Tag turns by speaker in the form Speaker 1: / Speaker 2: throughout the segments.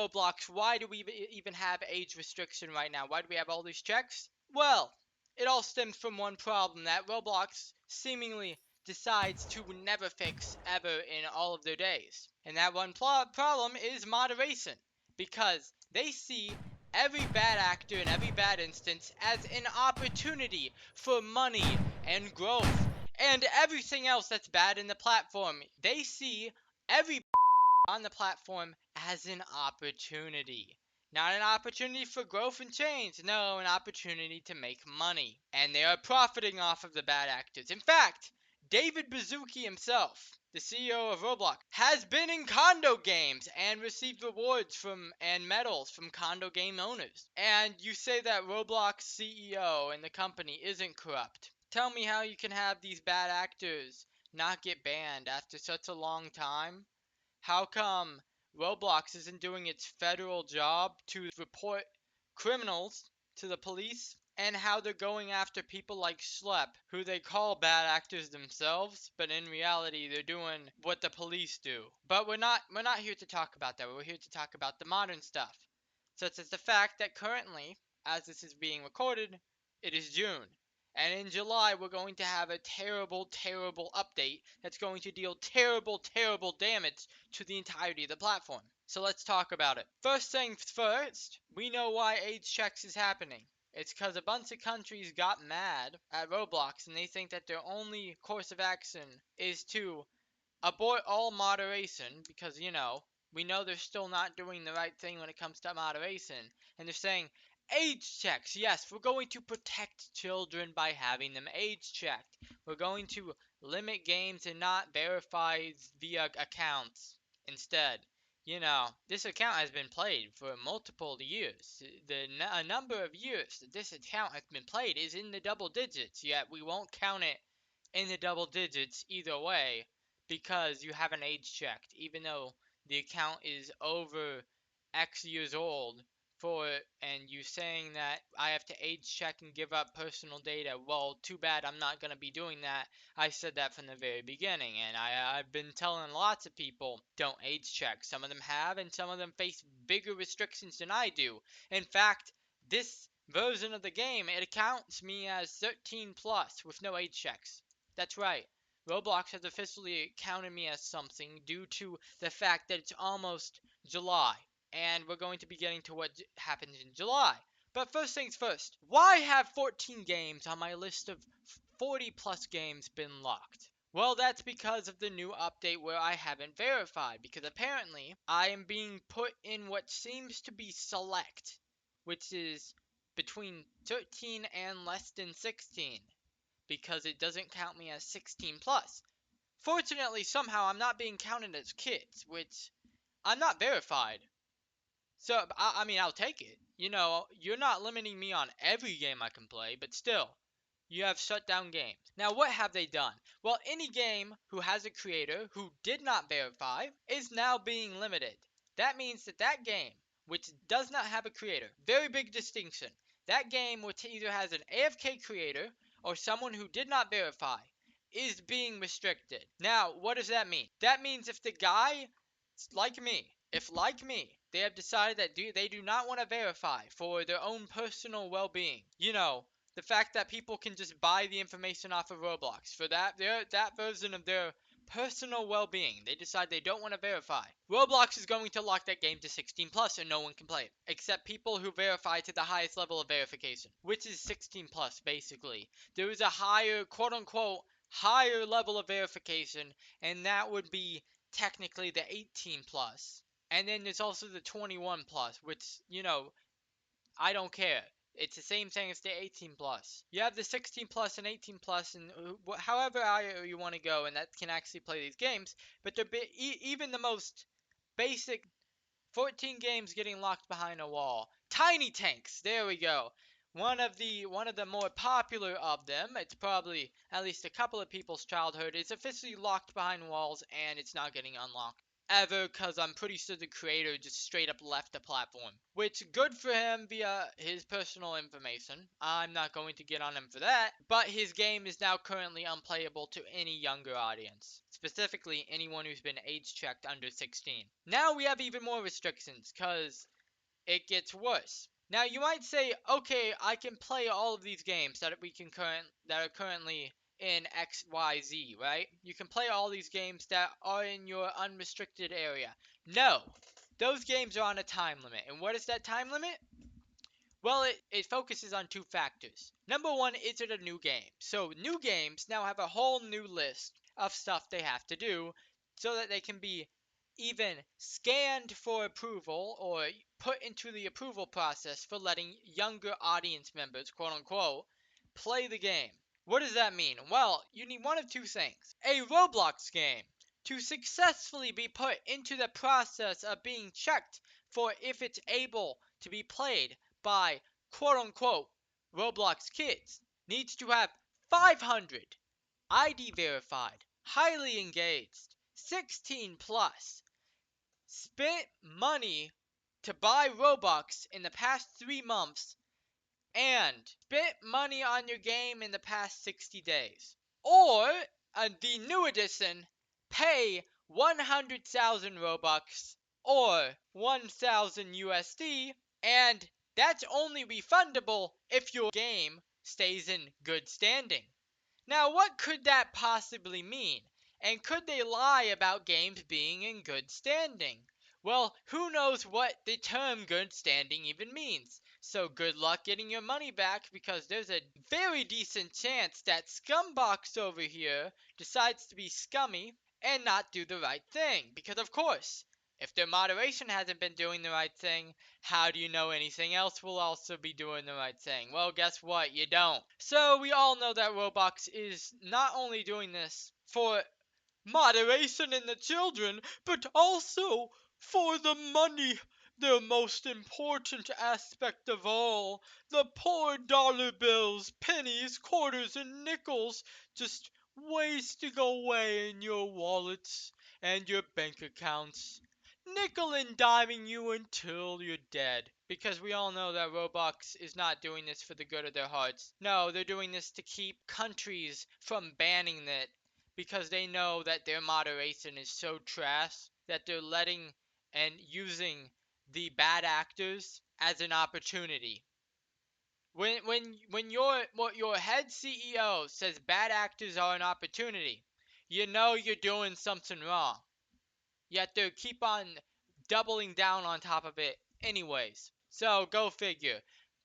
Speaker 1: Roblox, why do we even have age restriction right now? Why do we have all these checks? Well, it all stems from one problem that Roblox seemingly decides to never fix ever in all of their days. And that one problem is moderation. Because they see every bad actor in every bad instance as an opportunity for money and growth and everything else that's bad in the platform. They see every on the platform as an opportunity. Not an opportunity for growth and change, no, an opportunity to make money. And they are profiting off of the bad actors. In fact, David Baszucki himself, the CEO of Roblox, has been in condo games and received rewards from and medals from condo game owners. And you say that Roblox CEO and the company isn't corrupt. Tell me how you can have these bad actors not get banned after such a long time? How come Roblox isn't doing its federal job to report criminals to the police? And how they're going after people like Schlep, who they call bad actors themselves, but in reality they're doing what the police do. But we're not here to talk about that. We're here to talk about the modern stuff, such as the fact that currently, as this is being recorded, it is June. And in July, we're going to have a terrible, terrible update that's going to deal terrible, terrible damage to the entirety of the platform. So let's talk about it. First things first, we know why age checks is happening. It's because a bunch of countries got mad at Roblox and they think that their only course of action is to abort all moderation because, we know they're still not doing the right thing when it comes to moderation. And they're saying, age checks. Yes, we're going to protect children by having them age checked. We're going to limit games and not verify via accounts instead. This account has been played for multiple years. A number of years that this account has been played is in the double digits, yet we won't count it in the double digits either way because you haven't age checked, even though the account is over X years old and you saying that I have to age check and give up personal data. Well, too bad I'm not going to be doing that. I said that from the very beginning, and I've been telling lots of people don't age check. Some of them have, and some of them face bigger restrictions than I do. In fact, this version of the game, it counts me as 13 plus with no age checks. That's right. Roblox has officially counted me as something due to the fact that it's almost July. And we're going to be getting to what happens in July. But first things first, why have 14 games on my list of 40 plus games been locked? Well, that's because of the new update where I haven't verified, because apparently I am being put in what seems to be select, which is between 13 and less than 16, because it doesn't count me as 16 plus. Fortunately, somehow I'm not being counted as kids, which I'm not verified. So, I mean, I'll take it. You're not limiting me on every game I can play, but still, you have shut down games. Now, what have they done? Well, any game who has a creator who did not verify is now being limited. That means that game, which does not have a creator, very big distinction, that game which either has an AFK creator or someone who did not verify is being restricted. Now, what does that mean? That means if the guy, like me, they have decided that they do not want to verify for their own personal well-being. The fact that people can just buy the information off of Roblox for that version of their personal well-being. They decide they don't want to verify. Roblox is going to lock that game to 16 plus and no one can play it except people who verify to the highest level of verification, which is 16 plus basically. There is a higher, quote unquote, higher level of verification, and that would be technically the 18 plus. And then there's also the 21 plus, which, I don't care. It's the same thing as the 18 plus. You have the 16 plus and 18 plus, and however higher you want to go, and that can actually play these games. But even the most basic 14 games getting locked behind a wall. Tiny Tanks, there we go. One of the more popular of them, it's probably at least a couple of people's childhood, is officially locked behind walls and it's not getting unlocked ever because I'm pretty sure the creator just straight up left the platform. Which, good for him via his personal information. I'm not going to get on him for that, but his game is now currently unplayable to any younger audience. specifically anyone who's been age checked under 16. Now we have even more restrictions because it gets worse. Now you might say, okay, I can play all of these games that are currently in XYZ, right? You can play all these games that are in your unrestricted area. No, those games are on a time limit. And what is that time limit? Well, it focuses on two factors. Number one, is it a new game? So new games now have a whole new list of stuff they have to do so that they can be even scanned for approval or put into the approval process for letting younger audience members, quote unquote, play the game. What does that mean? Well, you need one of two things. A Roblox game to successfully be put into the process of being checked for if it's able to be played by quote unquote Roblox kids needs to have 500 ID verified, highly engaged, 16 plus, spent money to buy Robux in the past 3 months, and spent money on your game in the past 60 days. Or, the new edition, pay 100,000 Robux or 1,000 USD, and that's only refundable if your game stays in good standing. Now, what could that possibly mean? And could they lie about games being in good standing? Well, who knows what the term good standing even means. So good luck getting your money back because there's a very decent chance that Scumbox over here decides to be scummy and not do the right thing. Because of course, if their moderation hasn't been doing the right thing, how do you know anything else will also be doing the right thing? Well, guess what? You don't. So we all know that Roblox is not only doing this for moderation in the children, but also for the money. The most important aspect of all. The poor dollar bills, pennies, quarters, and nickels just wasting away in your wallets and your bank accounts. Nickel and diming you until you're dead. Because we all know that Roblox is not doing this for the good of their hearts. No, they're doing this to keep countries from banning it because they know that their moderation is so trash that they're letting and using the bad actors as an opportunity. When your head CEO says bad actors are an opportunity, you know you're doing something wrong. Yet they keep on doubling down on top of it anyways. So go figure.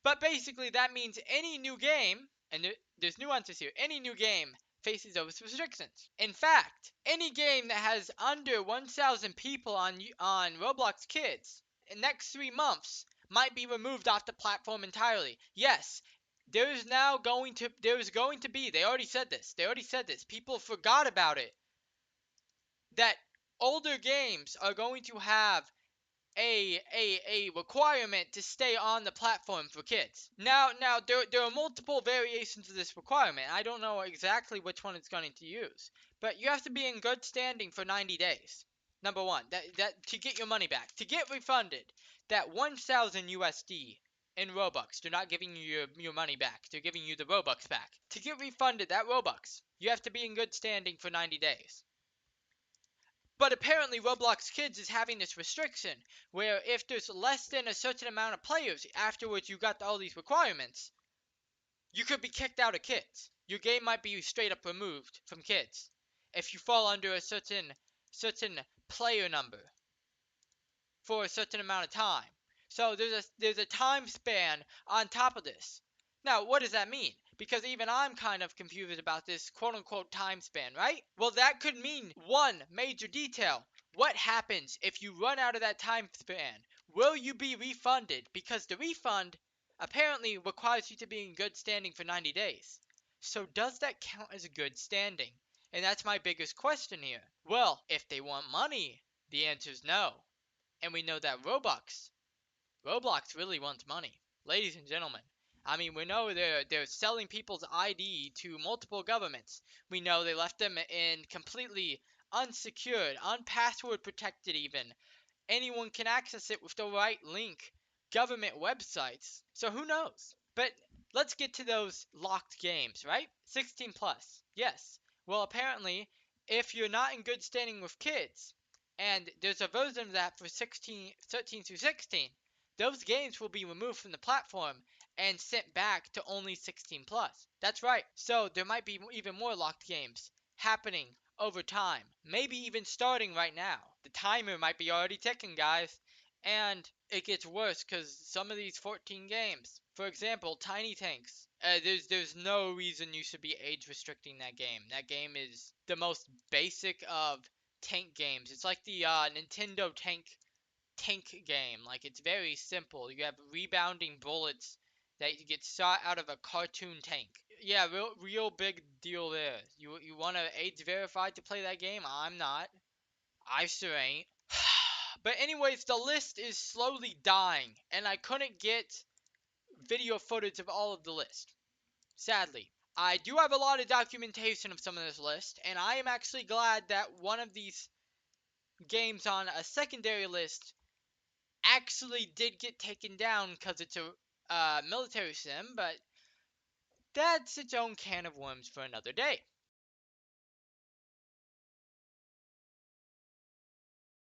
Speaker 1: But basically that means any new game, and there's nuances here, any new game faces those restrictions. In fact, any game that has under 1,000 people on Roblox Kids in the next 3 months might be removed off the platform entirely. Yes, there's going to be, they already said this, people forgot about it, that older games are going to have a requirement to stay on the platform for kids. Now there are multiple variations of this requirement. I don't know exactly which one it's going to use, but you have to be in good standing for 90 days. Number one, that to get your money back, to get refunded, that 1,000 USD in Robux. They're not giving you your money back. They're giving you the Robux back. To get refunded that Robux, you have to be in good standing for 90 days. But apparently Roblox Kids is having this restriction where if there's less than a certain amount of players afterwards you got all these requirements, you could be kicked out of Kids. Your game might be straight up removed from Kids if you fall under a certain player number for a certain amount of time. So there's a time span on top of this. Now, what does that mean? Because even I'm kind of confused about this quote unquote time span, right? Well, that could mean one major detail. What happens if you run out of that time span? Will you be refunded? Because the refund apparently requires you to be in good standing for 90 days. So does that count as a good standing? And that's my biggest question here. Well, if they want money, the answer is no. And we know that Roblox really wants money. Ladies and gentlemen, I mean, we know they're selling people's ID to multiple governments. We know they left them in completely unsecured, unpassword protected even. Anyone can access it with the right link. Government websites. So who knows? But let's get to those locked games, right? 16 plus. Yes. Well, apparently if you're not in good standing with kids, and there's a version of that for 13 through 16, those games will be removed from the platform and sent back to only 16 plus. That's right. So there might be even more locked games happening over time. Maybe even starting right now. The timer might be already ticking, guys. And it gets worse because some of these 14 games, for example, Tiny Tanks, there's no reason you should be age restricting that game. That game is the most basic of tank games. It's like the Nintendo tank game. Like it's very simple. You have rebounding bullets that you get shot out of a cartoon tank. Yeah, real big deal there. You want to age verified to play that game? I'm not. I sure ain't. But anyways, the list is slowly dying, and I couldn't get video footage of all of the list. Sadly. I do have a lot of documentation of some of this list, and I am actually glad that one of these games on a secondary list actually did get taken down because it's a military sim, but that's its own can of worms for another day.